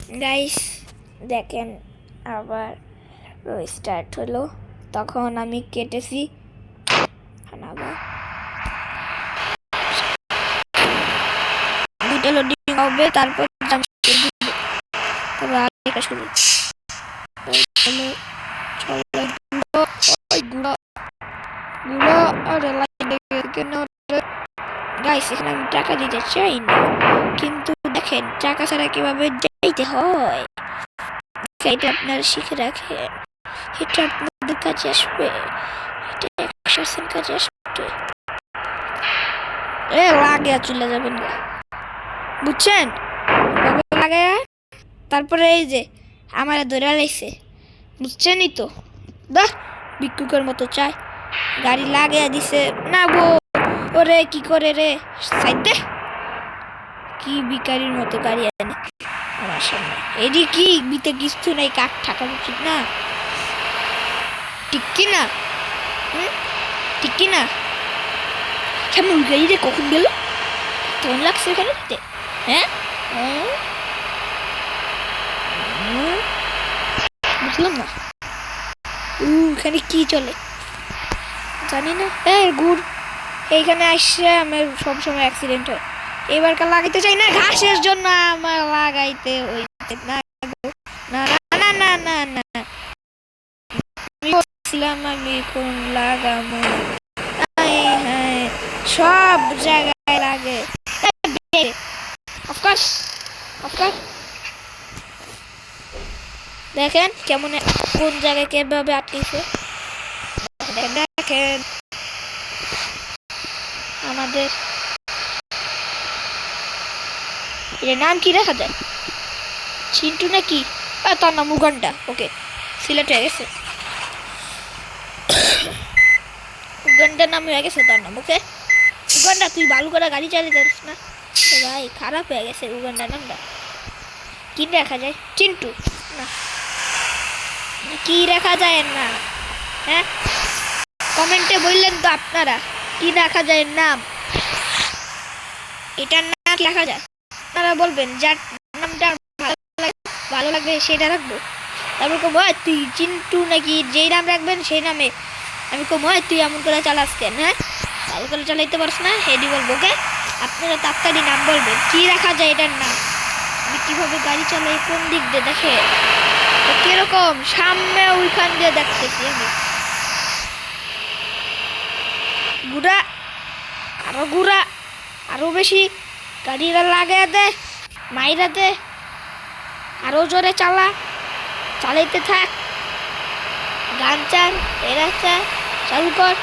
Guys দেখেন আবার start হলো, তখন আমি কেটেছি আবার দুটো লোডিং হবে, তারপর শুরু গাইস এখানে আমি টাকা দিতে চাই না, কিন্তু দেখেন টাকা ছাড়া কিভাবে যাইতে হয় এটা আপনারা শিখে রাখেন, এটা আপনাদের কাছে আসবে, এটা 100% কাজে আসবে। লাগে চলে যাবেন না, বুঝছেন? লাগে তারপরে এই যে আমার ধরে লাইছে, বুঝছেনই তো, বাহ ভিক্ষুকের মতো চাই গাড়ি লাগিয়ে দিছে না গো। ওরে কি করে রে, সাইড দে, কি ভিখারির মতো গাড়ি আনে আমার সামনে। এদি কি বিতে কিছু নাই, কাঠ থাকা উচিত না, ঠিক কি না? ঠিক কি না? সামনে ওই গাড়িটা কখন গেল, কেমন লাগছে এখানে? হ্যাঁ বুঝলাম না এখানে কি চলে জানি না। গুড় এইখানে আসছে আমার সবসময় অ্যাক্সিডেন্ট হয়, এবারকার লাগাইতে চাই না, ঘাসের জন্য আমার লাগাইতে হইছে না না না না না না আমি কোন লাগামো, হ্যাঁ সব জায়গায় লাগে। অফকোর্স দেখেন কেমন কোন জায়গায় কিভাবে আটকেছে, দেখেন আমাদের এর নাম কি রাখা যায়, চিন্টু নাকি? তার নাম উগান্ডা। ওকে সিলেক্ট হয়ে গেছে, উগান্ডা নাম হয়ে গেছে তার নাম। ওকে উগান্ডা, তুই ভালো করে গাড়ি চালিয়ে যাস না ভাই, খারাপ হয়ে গেছে উগান্ডা নামটা। কি রাখা যায়? চিন্টু না, কি রাখা যায় না? হ্যাঁ কমেন্টে বললেন তো আপনারা কি রাখা যায় নাম, এটার নাম কি রাখা যায় আপনারা বলবেন, যার নামটা ভালো লাগবে সেটা রাখবো। তারপর কম হয় তুই চিন্টু নাকি যেই নাম রাখবেন সেই নামে আমি কম হয় তুই এমন করে চালাস কেন, হ্যাঁ ভালো করে চালাইতে পারছ না হেডি বলবো। ওকে আপনারা তাড়াতাড়ি নাম বলবেন কি রাখা যায় এটার নাম। আমি কিভাবে গাড়ি চালাই, কোন দিক দিয়ে দেখে কিরকম, সামনে ওইখান দিয়ে দেখতেছি আমি, গুড়া আরো গুড়া আরো বেশি গাড়িরা লাগে দে, মাইরা দে, আরো জোরে চালাইতে থাক, গান চান এরা চান চালু কর,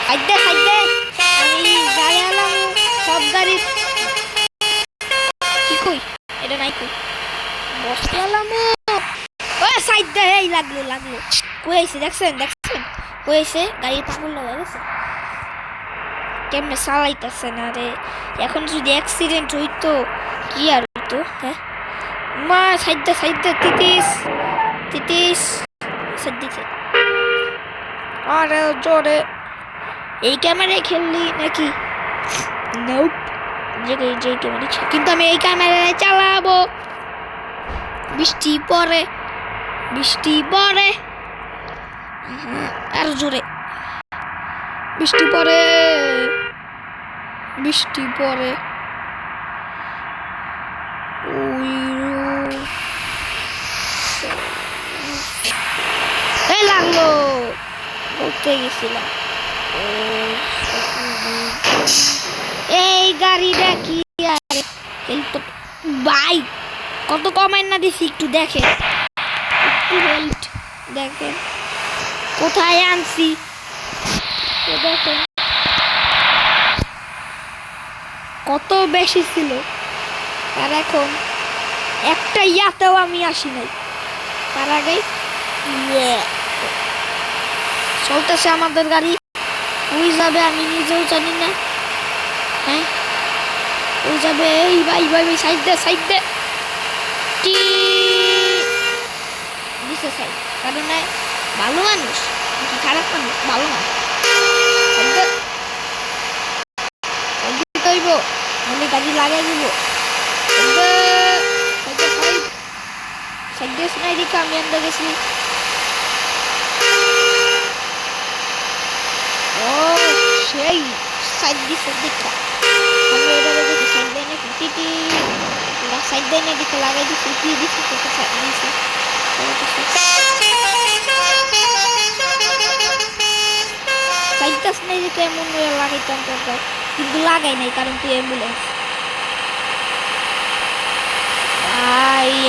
খাইতে আমি গাড়ি আলাম সব গাড়ি কি কই এটা নাই কই বসতে আলাম সাইড দে, এই লাগলো কই আইছে দেখছেন কই আইছে, গাড়ি পাগল হয়ে গেছে কেমনে চালাইতেছে না রে। এখন যদি অ্যাক্সিডেন্ট হইতো কি আর হইতো, হ্যাঁ মা সাইড দে তিতিস সাইড দিছে। আরে জোরে এই ক্যামেরায় খেললি নাকি? নোপ, যে ক্যামেরা, কিন্তু আমি এই ক্যামেরায় চালাবো। বৃষ্টি পড়ে আর জোরে বৃষ্টি পড়ে লাগলো বলতে গেছিলাম। এই গাড়িটা কি ভাই কত কমাই না দিছি, একটু দেখেন কোথায় আনছি, দেখেন কত বেশি ছিল, আর এখন একটা ইয়াতেও আমি আসি নাই, তার আগে চলতেছে আমাদের গাড়ি, ওই যাবে আমি নিজেও জানি না, হ্যাঁ ওই যাবে, এই ভাই সাইড দে দিছে সাইড, কারণ ভালো মানুষ খারাপ মানুষ, ভালো মানুষ গাড়ি লাগাই দিব, সাইডে নাই দিকে আমি আন্দা গেছি ও সেই সাইড দিছে দেখা আমি এটা দেখি সাইড দেয় নাকি টিটি সাইড দেয় না দিকে লাগাই দিছি কি দিছি তোকে সাইড দিছি সাইডটাস নাই দিকে এমন লাগাইতাম তোর কিন্তু লাগাই নাই কারণ তুই অ্যাম্বুলেন্স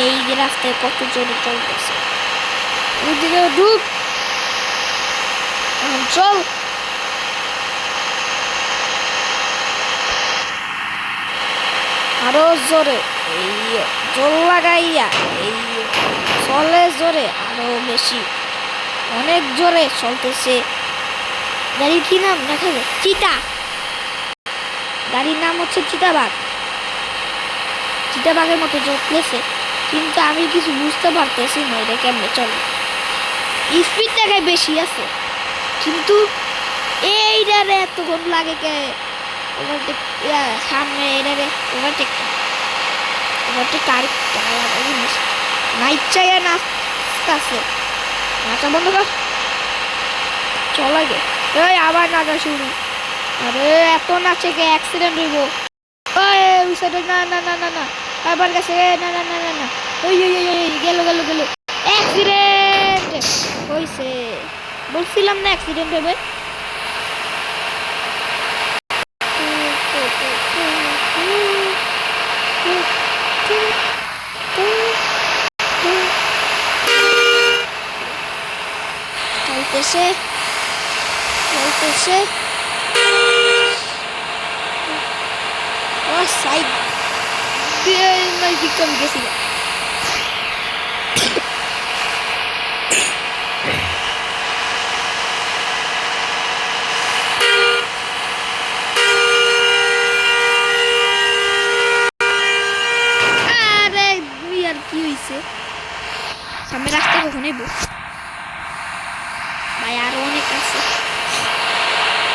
এই রাস্তায় কত জোরে চলতেছে ওদিকে ঢুক চল আরো জোরে এই জোর লাগাইয়া এই চলে জোরে আরো বেশি অনেক জোরে চলতেছে গাড়ির কি নাম দেখা যায় চিতা গাড়ির নাম হচ্ছে চিতাবাঘ চিতাবাঘের মতো চলতেছে কিন্তু আমি কিছু বুঝতে পারতেছি না এটা কেমনে চলে স্পিড দেখায় বেশি আছে কিন্তু এইটারে এতক্ষণ লাগে কে ওভারটেক সামনে এটারে ওভারটেক কার জিনিস নাইট চাই নাচতেছে নাচা বন্ধ কর চল আগে এই আবার নাচা শুরু আরে এত নাচে কে অ্যাক্সিডেন্ট হইব ওই সাইডে না না না না না আবার গেছে না না না না না ওই ওই ওই গেল গেল গেল অ্যাক্সিডেন্ট হইছে বলছিলাম না অ্যাক্সিডেন্ট হবে চলতেছে চলতেছে ও সাইড দিয়ে নাই বিকম গেছিল আরে দুই আর কি হইছে সামনে রাস্তা কখন আইব ভাই আরো অনেক আছে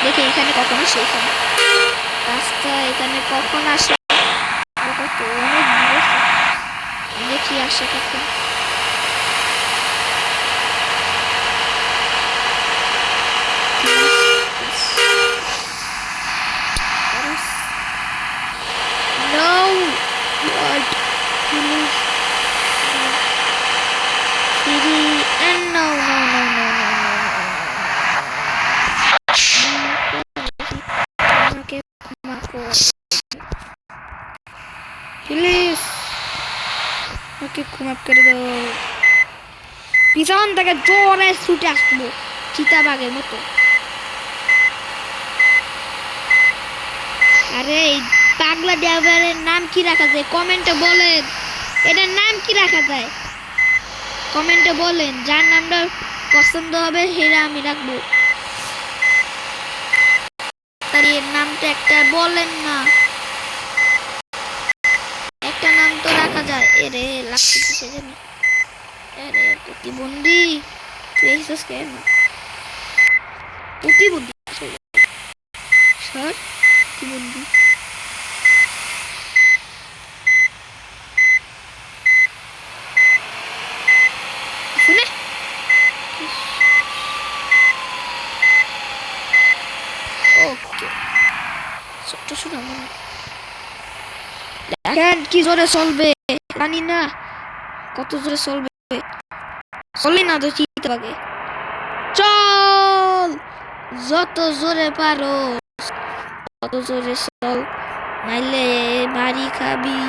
দেখি এখানে কখন আসে এখানে রাস্তা এখানে কখন আসে কত অনেক দূরে দেখি আসে কখন No! What? City and no. Please. ওকে ক্ষমা করে দাও পিছন থেকে জোরে ছুটে আসবো চিতাবাঘের মতো আরে পাগলা ড্রাইভারের নাম কি রাখা যায় কমেন্টে বলেন এটার নাম কি রাখা যায় কমেন্টে বলেন যার নামটা পছন্দ হবে সেটা আমি রাখবো তার এর নামটা একটা বলেন না একটা নাম তো রাখা যায় এরে লাগছে কিসে জানি আরে প্রতিবন্ধী তুই এসেছিস কেন প্রতিবন্ধী স্যার প্রতিবন্ধী শুনে ওকে ছোট্ট শোনা মনে দেখেন কি জোরে চলবে জানি না কত জোরে চলবে চলে না তো চিতাবাঘে চল যত জোরে পারো তত জোরে চল নাইলে বাড়ি খাবি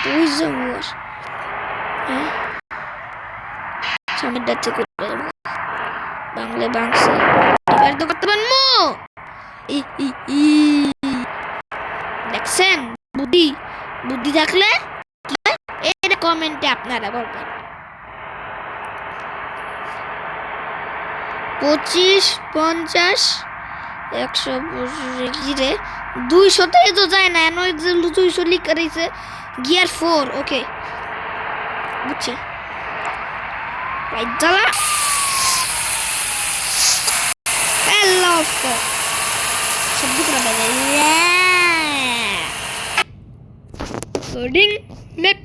তুই জমুয়ার হ্যাঁ সামনের ডাচ্ছে করে বাংলা বাংসে এবার তো করতে পারবো দেখছেন বুদ্ধি বুদ্ধি থাকলে এটা কমেন্টে আপনারা বলবেন 25 50 100 গিরে 200 তে তো যায় না 200 লিখ করেছে গিয়ার 4 ওকে বুঝছি রাইট জ্বালা হ্যালো শব্দ করে বাজে লোডিং ম্যাপ